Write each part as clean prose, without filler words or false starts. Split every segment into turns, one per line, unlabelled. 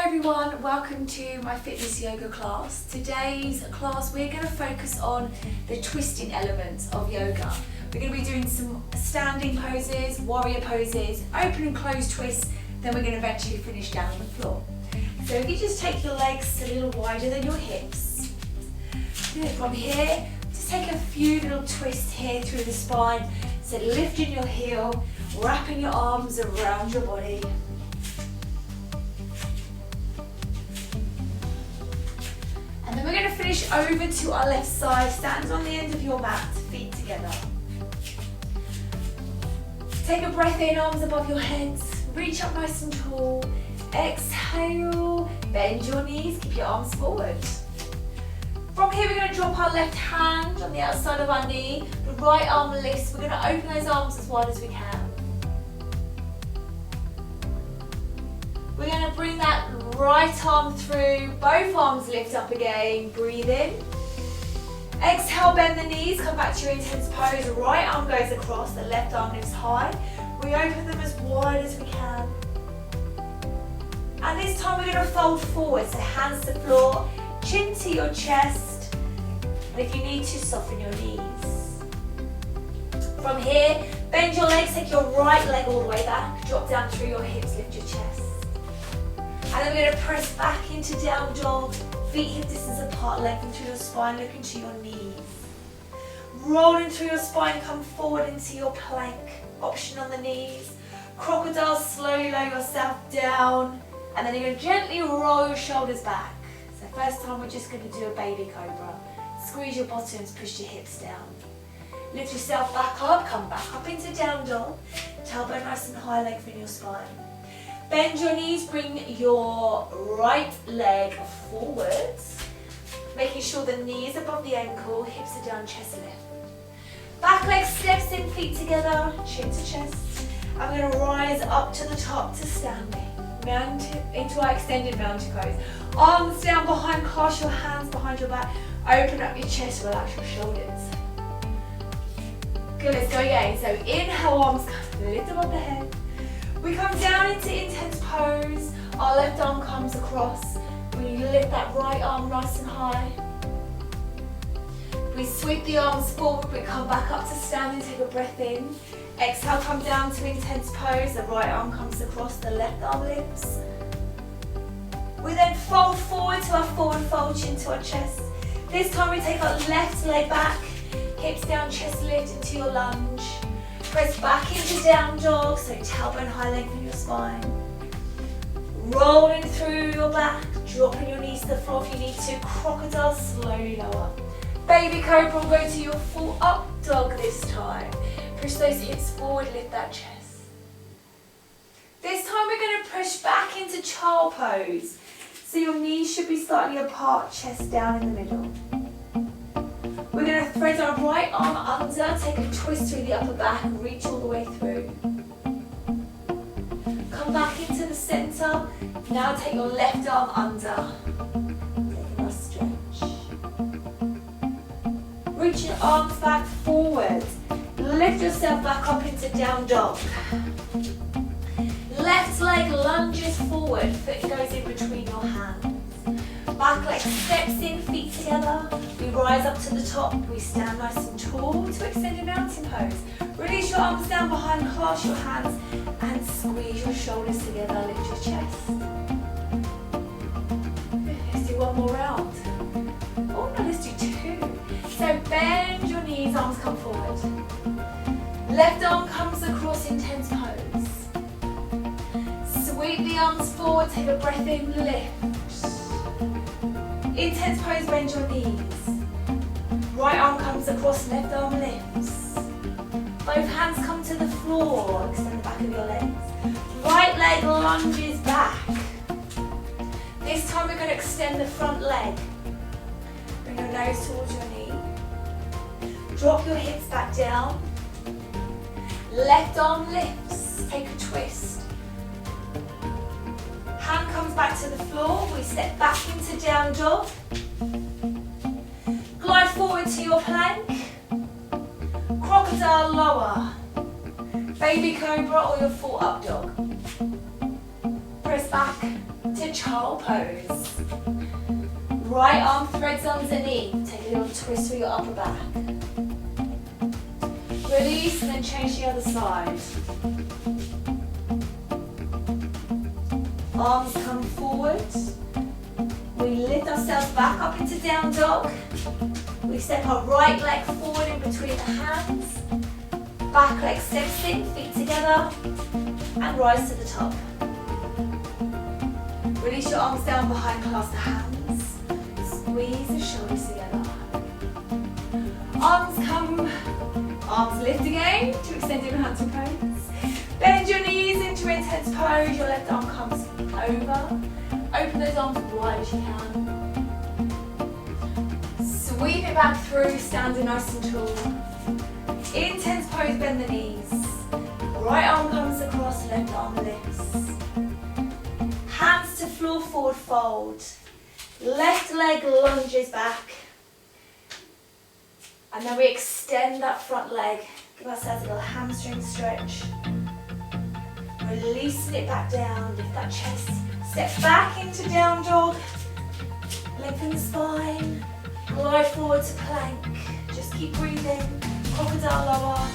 everyone, welcome to my fitness yoga class. Today's class we're going to focus on the twisting elements of yoga. We're going to be doing some standing poses, warrior poses, open and closed twists, then we're going to eventually finish down on the floor. So if you just take your legs a little wider than your hips, from here, just take a few little twists here through the spine. So lifting your heel, wrapping your arms around your body. And then we're going to finish over to our left side. Stand on the end of your mat, feet together. Take a breath in, arms above your heads. Reach up nice and tall. Exhale, bend your knees, keep your arms forward. From here we're going to drop our left hand on the outside of our knee. The right arm lifts. We're going to open those arms as wide as we can. We're going to bring that right arm through, both arms lift up again, breathe in. Exhale, bend the knees, come back to your intense pose. The right arm goes across, the left arm lifts high. We open them as wide as we can. And this time we're going to fold forward, so hands to the floor, chin to your chest. And if you need to, soften your knees. From here, bend your legs, take your right leg all the way back, drop down through your hips, lift your chest. And then we're going to press back into down dog, feet hip distance apart, lengthen through your spine, look into your knees. Rolling through your spine, come forward into your plank, option on the knees. Crocodile, slowly lower yourself down, and then you're going to gently roll your shoulders back. So first time we're just going to do a baby cobra. Squeeze your bottoms, push your hips down. Lift yourself back up, come back up into down dog. Tailbone nice and high, lengthen your spine. Bend your knees, bring your right leg forwards, making sure the knee is above the ankle, hips are down, chest lift. Back leg steps in, feet together, chin to chest. I'm going to rise up to the top to standing. Into our extended mountain pose. Arms down behind, clasp your hands behind your back, open up your chest, relax your shoulders. Good, let's go again. So inhale, arms lift above the head. We come down into intense pose. Our left arm comes across. We lift that right arm nice and high. We sweep the arms forward. We come back up to standing. Take a breath in. Exhale, come down to intense pose. The right arm comes across. The left arm lifts. We then fold forward to our forward fold, chin to our chest. This time we take our left leg back. Hips down, chest lift into your lunge. Press back into down dog, so tailbone high, lengthen your spine. Rolling through your back, dropping your knees to the floor if you need to. Crocodile, slowly lower. Baby cobra, will go to your full up dog this time. Push those hips forward, lift that chest. This time we're going to push back into child pose. So your knees should be slightly apart, chest down in the middle. We're going to thread our right arm under, take a twist through the upper back, reach all the way through. Come back into the center. Now take your left arm under. Take a nice stretch. Reach your arms back forward. Lift yourself back up into down dog. Left leg lunges forward, foot goes in between your hands. Back leg steps in, feet together. We rise up to the top. We stand nice and tall to extended mountain pose. Release your arms down behind, clasp your hands, and squeeze your shoulders together. Lift your chest. Let's do one more round. Oh no, let's do two. So bend your knees, arms come forward. Left arm comes across, intense pose. Sweep the arms forward, take a breath in, lift. Intense pose, bend your knees. Right arm comes across, left arm lifts. Both hands come to the floor, extend the back of your legs. Right leg lunges back. This time we're going to extend the front leg. Bring your nose towards your knee. Drop your hips back down. Left arm lifts, take a twist. Hand comes back to the floor, we step back into down dog. Glide forward to your plank. Crocodile lower. Baby cobra or your full up dog. Press back to child pose. Right arm threads underneath. Take a little twist through your upper back. Release and then change the other side. Arms come forward. We lift ourselves back up into down dog. We step our right leg forward in between the hands. Back leg steps in, feet together. And rise to the top. Release your arms down behind, clasp the hands. Squeeze the shoulders together. Arms come, arms lift again to extended mountain pose. Bend your knees into intense pose. Your left arm comes over. Open those arms as wide as you can. Sweep it back through, standing nice and tall. Intense pose, bend the knees. Right arm comes across, left arm lifts. Hands to floor, forward fold. Left leg lunges back. And then we extend that front leg. Give ourselves a little hamstring stretch. Releasing it back down, lift that chest. Step back into down dog. Lengthen the spine. Glide forward to plank. Just keep breathing. Crocodile lower.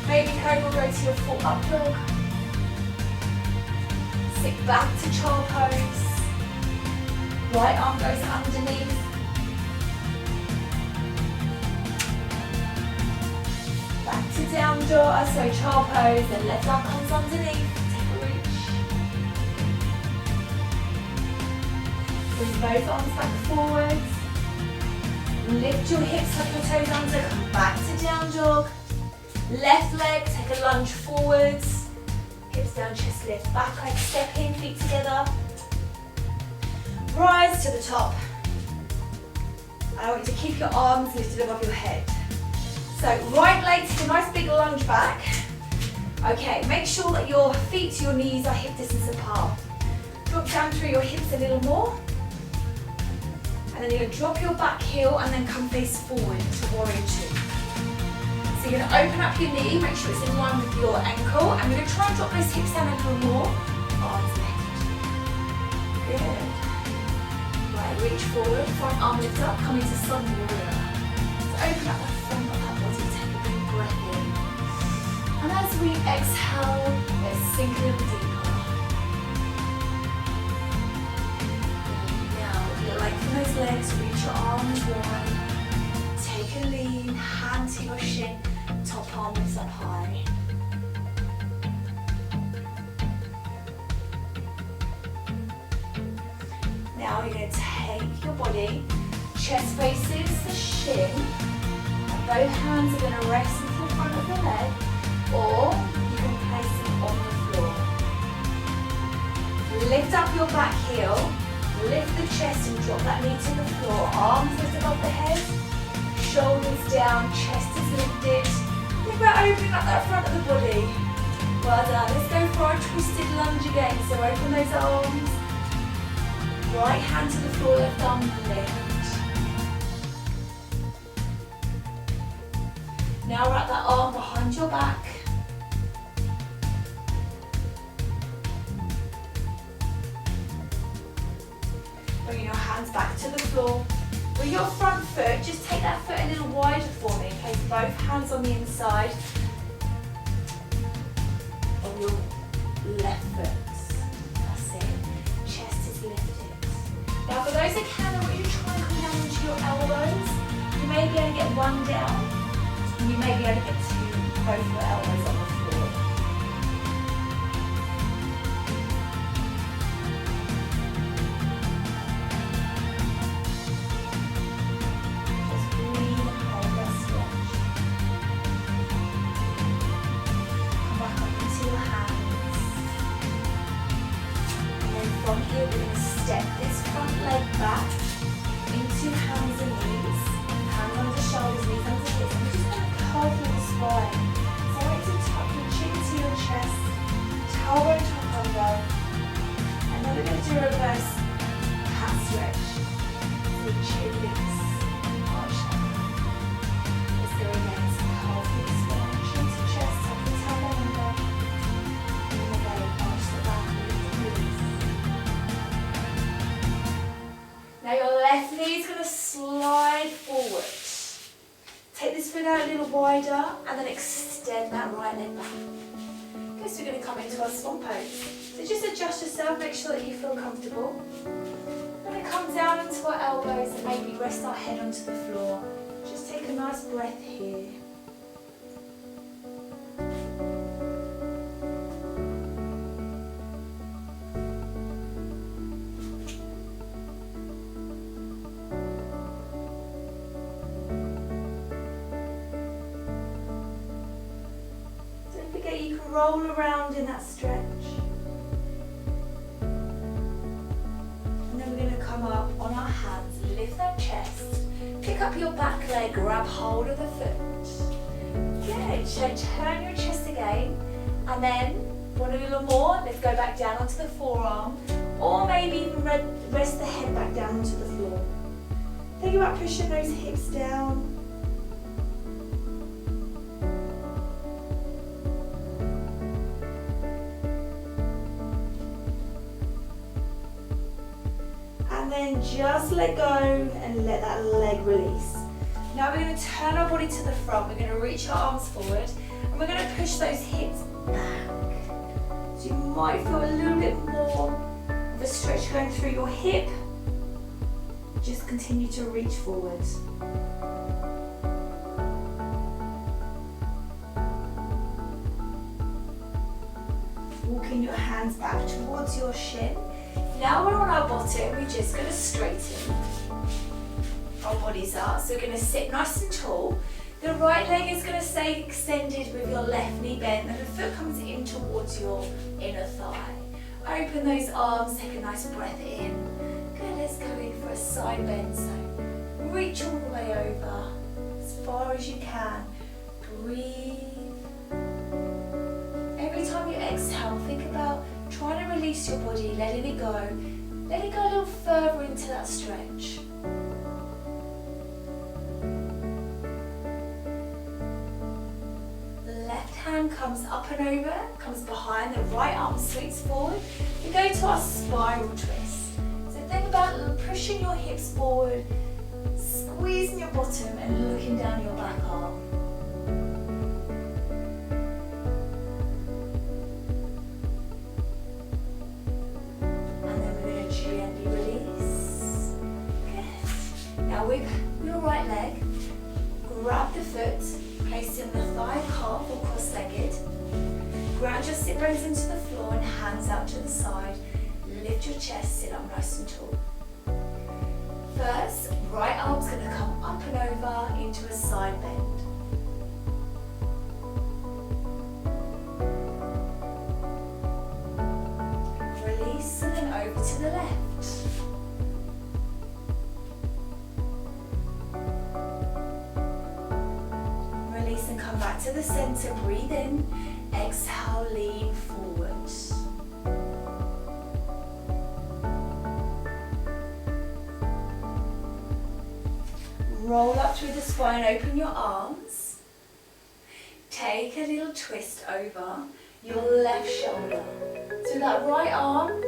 Baby cobra, go to your full up dog. Sit back to child pose. Right arm goes underneath. Back to down dog, so child pose, then left arm comes underneath. Take a reach. Bring both arms back forward. Lift your hips, tuck your toes under, come back to down dog. Left leg, take a lunge forwards. Hips down, chest lift, back leg, step in, feet together. Rise to the top. I want you to keep your arms lifted above your head. So right leg, take a nice big lunge back. Okay, make sure that your feet to your knees are hip distance apart. Drop down through your hips a little more. And then you're going to drop your back heel and then come face forward to warrior two. So you're going to open up your knee, make sure it's in line with your ankle. And we're going to try and drop those hips down a little more. Arms left. Good. Right, reach forward, front arm lift up, come into sun warrior. So open up that front of that body, take a big breath in. And as we exhale, let's sink a little deeper. Now, if you lengthen those legs, reach your arms wide. Take a lean, hand to your shin, top arm lifts up high. Now you're going to take your body, chest faces the shin, and both hands are going to rest into the front of the leg, or you can place them on the floor. Lift up your back heel, lift the chest and drop that knee to the floor, arms lift above the head, shoulders down, chest is lifted. Think about opening up that front of the body. Well done. Let's go for our twisted lunge again. So open those arms. Right hand to the floor, left arm lift. Now wrap that arm behind your back. Bring your hands back to the floor. With your front foot, just take that foot a little wider for me. Place both hands on the inside of your left foot. That's it. Chest is lifted. Now for those that can, I want you to try and come down into your elbows. You may be able to get one down, and you may be able to get both your elbows on the floor. Just breathe and hold that stretch. Come back up into your hands. And then from here we're going to step this front leg back into hands and knees. Hands under shoulders, knees under hips. And we're just going to curve your spine. So I want you to tuck your chin to your chest, tailbone top under. And then we're going to do a reverse cat stretch. So your chin lifts, arch down. Let's go again. So curve your spine, chin to chest, tuck your tailbone under. And again, arch the back, lift the knees. little wider and then extend that right leg back. Okay, so we're going to come into our swan pose. So just adjust yourself, make sure that you feel comfortable. We're going to come down onto our elbows and maybe rest our head onto the floor. Just take a nice breath here. You can roll around in that stretch. And then we're going to come up on our hands, lift that chest, pick up your back leg, grab hold of the foot. Good, so turn your chest again, and then want a little more, let's go back down onto the forearm, or maybe even rest the head back down onto the floor. Think about pushing those hips down. Then just let go and let that leg release. Now we're going to turn our body to the front. We're going to reach our arms forward and we're going to push those hips back. So you might feel a little bit more of a stretch going through your hip. Just continue to reach forward. Walking your hands back towards your shin. Now we're on our bottom, we're just going to straighten our bodies up. So we're going to sit nice and tall. The right leg is going to stay extended with your left knee bent and the foot comes in towards your inner thigh. Open those arms, take a nice breath in. Good, let's go in for a side bend. So reach all the way over as far as you can. Breathe. Every time you exhale, think about trying to release your body, letting it go. Let it go a little further into that stretch. The left hand comes up and over, comes behind, the right arm sweeps forward. We go to our spiral twist. So think about pushing your hips forward, squeezing your bottom and looking down your back arm. With your right leg, grab the foot, place it in the thigh, calf or cross-legged. Ground your sit bones into the floor and hands out to the side. Lift your chest, sit up nice and tall. First, right arm's going to come up and over into a side bend. Release and then over to the left. And come back to the center, breathe in, exhale, lean forward. Roll up through the spine, open your arms. Take a little twist over your left shoulder. So that right arm,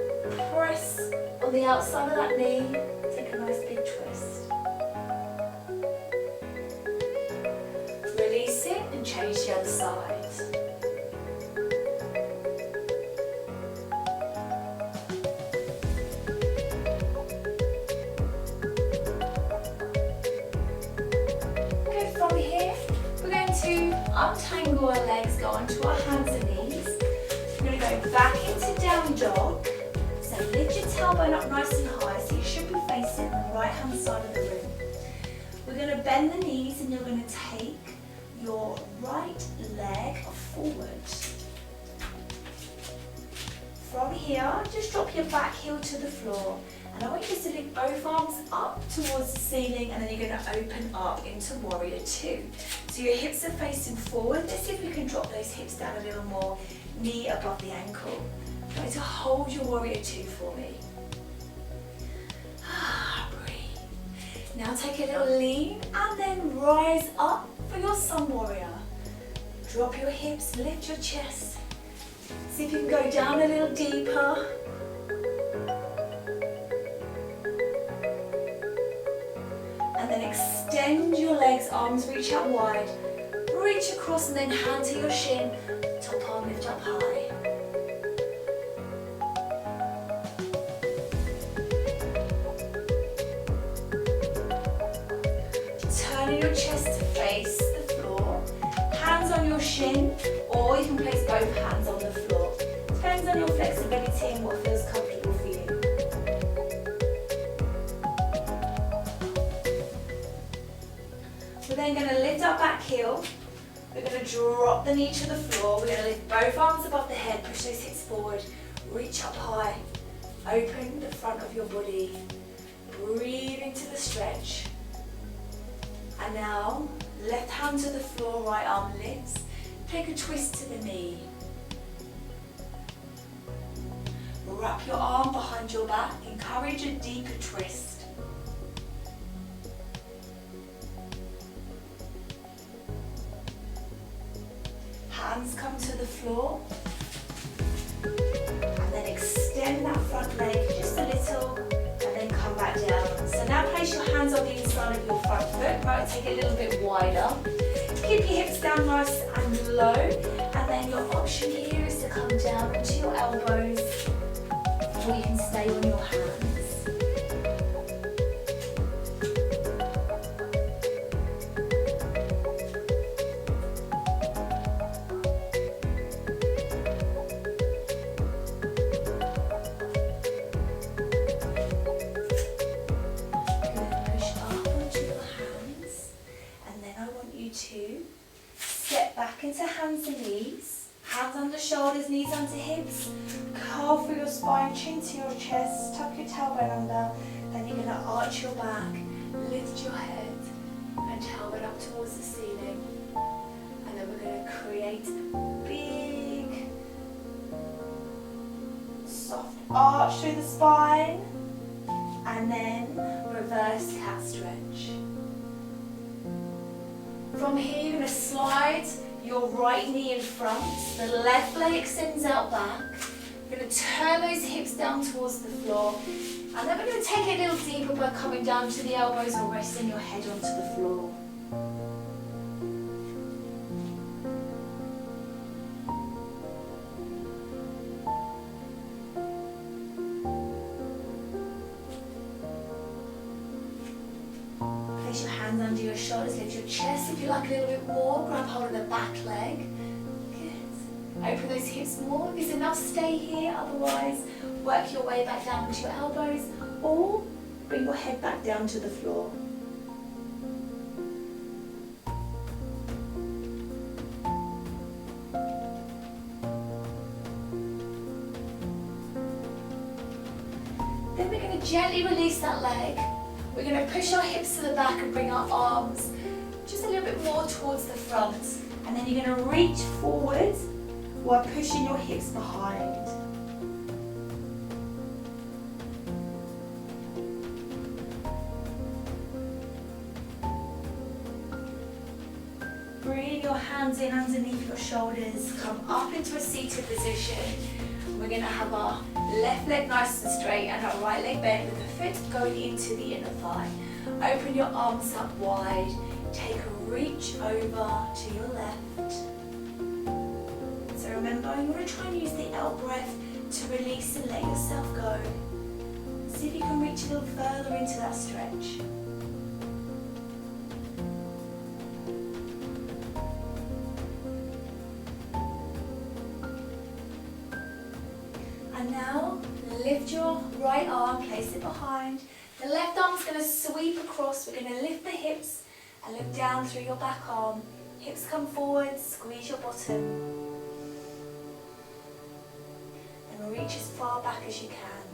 press on the outside of that knee, take a nice big twist. Release it and change the other side. Okay, from here, we're going to untangle our legs, go onto our hands and knees. We're going to go back into down dog. So lift your tailbone up nice and high so you should be facing the right hand side of the room. We're going to bend the knees and you're going to take your right leg forward. From here, just drop your back heel to the floor. And I want you to lift both arms up towards the ceiling and then you're going to open up into Warrior Two. So your hips are facing forward. Let's see if we can drop those hips down a little more, knee above the ankle. I'm going to hold your Warrior Two for me. Breathe. Now take a little lean and then rise up for your Sun Warrior. Drop your hips, lift your chest. See if you can go down a little deeper. And then extend your legs, arms reach out wide. reach across and then hand to your shin, top arm lift up high. Turning your chest to face the floor, hands on your shin, or you can place both hands on the floor. Depends on your flexibility and what feels comfortable for you. We're then going to lift our back heel. We're going to drop the knee to the floor. We're going to lift both arms above the head, push those hips forward, reach up high, open the front of your body, breathe into the stretch. And now, left hand to the floor, right arm lifts. Take a twist to the knee. Wrap your arm behind your back, encourage a deeper twist. Hands come to the floor. And then extend that front leg just a little, and then come back down. So now place your hands on the inside of your front foot. Might take it a little bit wider. Keep your hips down nice and low, and then your option here is to come down onto your elbows, or you can stay on your hands. Hands and knees, hands under shoulders, knees under hips, curl through your spine, chin to your chest, tuck your tailbone under, then you're going to arch your back, lift your head and tailbone up towards the ceiling, and then we're going to create a big soft arch through the spine, and then reverse cat stretch. From here you're going to slide your right knee in front, the left leg extends out back. You're going to turn those hips down towards the floor, and then we're going to take it a little deeper by coming down to the elbows or resting your head onto the floor. Place your hands under your shoulders, lift your chest if you like a little bit more, grab hold of the back leg. Good. Open those hips more, if it's enough stay here, otherwise work your way back down to your elbows or bring your head back down to the floor. Then we're going to gently release that leg. We're going to push our hips to the back and bring our arms just a little bit more towards the front. And then you're going to reach forward while pushing your hips behind. Bring your hands in underneath your shoulders, come up into a seated position. We're going to have our left leg nice and straight and our right leg bent with the foot going into the inner thigh. Open your arms up wide. Take a reach over to your left. So remember, you want to try and use the out breath to release and let yourself go. See if you can reach a little further into that stretch. And now, lift your right arm, place it behind. The left arm's going to sweep across. We're going to lift the hips and look down through your back arm. Hips come forward, squeeze your bottom. And reach as far back as you can.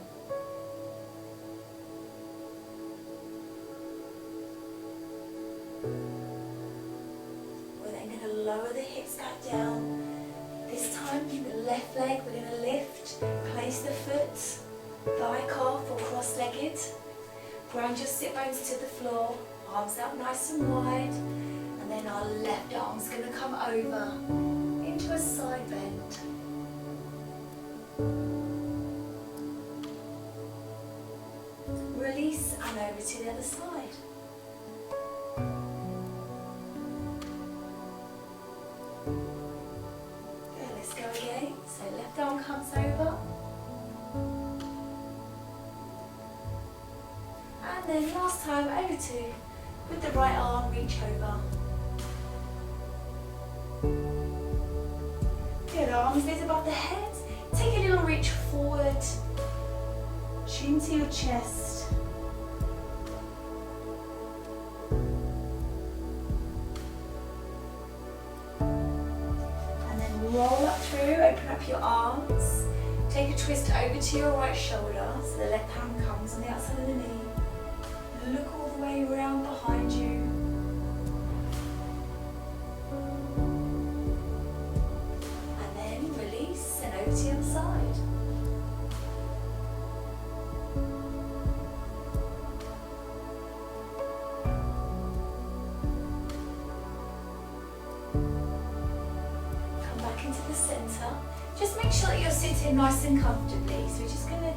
We're then going to lower the hips back down. This time, the left leg, we're going to lift, place the foot, thigh calf or cross-legged. Ground your sit bones to the floor, arms out nice and wide, and then our left arm's going to come over into a side bend. Release and over to the other side. And then last time, over to, with the right arm, reach over. Good, arms lift above the head. Take a little reach forward, chin to your chest. And then roll up through, open up your arms. Take a twist over to your right shoulder, so the left hand comes on the outside of the knee. Look all the way around behind you. And then release and over to the other side. Come back into the center. Just make sure that you're sitting nice and comfortably. So we're just going to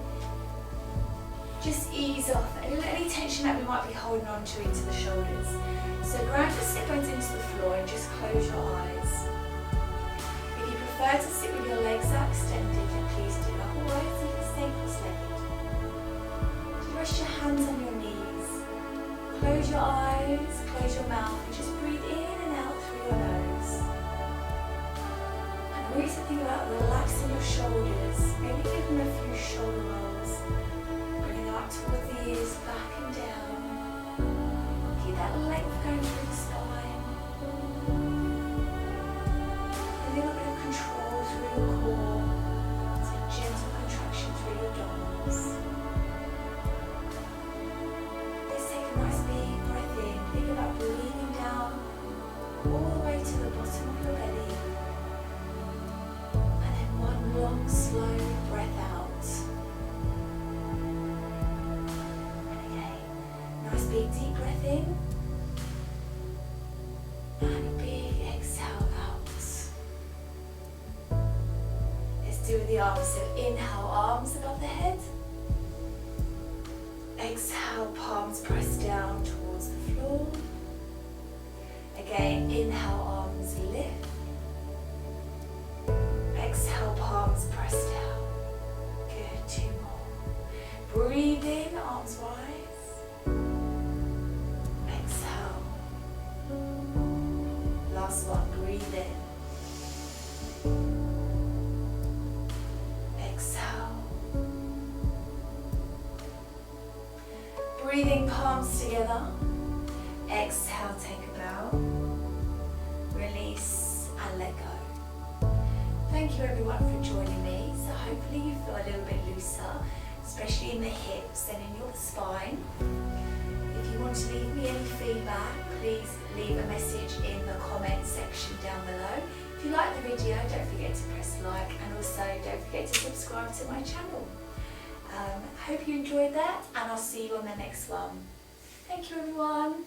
ease off any tension that we might be holding on to into the shoulders. So ground your sit bones into the floor and just close your eyes. If you prefer to sit with your legs out extended, then please do. Otherwise, you can stay cross-legged. Just rest your hands on your knees. Close your eyes, close your mouth, and just breathe in and out through your nose. And I want you to think about relaxing your shoulders. Maybe give them a few shoulder rolls. Towards the ears, back and down. Keep that length going through the spine. A little bit of control through your core. So gentle contraction through your abdominals. Let's take a nice big breath in. Think about breathing down all the way to the bottom of your belly. And then one long, slow breath out. Big deep breath in and a big exhale out. Let's do with the arms. So inhale, arms above the head. Exhale, palms press down towards the floor. Again, inhale, arms lift. Exhale, palms press down. Good, 2 more. Breathe in, arms wide. Last one, breathe in. Exhale. Breathing palms together. Exhale, take a bow. Release and let go. Thank you everyone for joining me. So hopefully you feel a little bit looser, especially in the hips and in your spine. If you want to leave me any feedback, please leave a message in the comment section down below. If you like the video, don't forget to press like, and also don't forget to subscribe to my channel. Hope you enjoyed that, and I'll see you on the next one. Thank you everyone.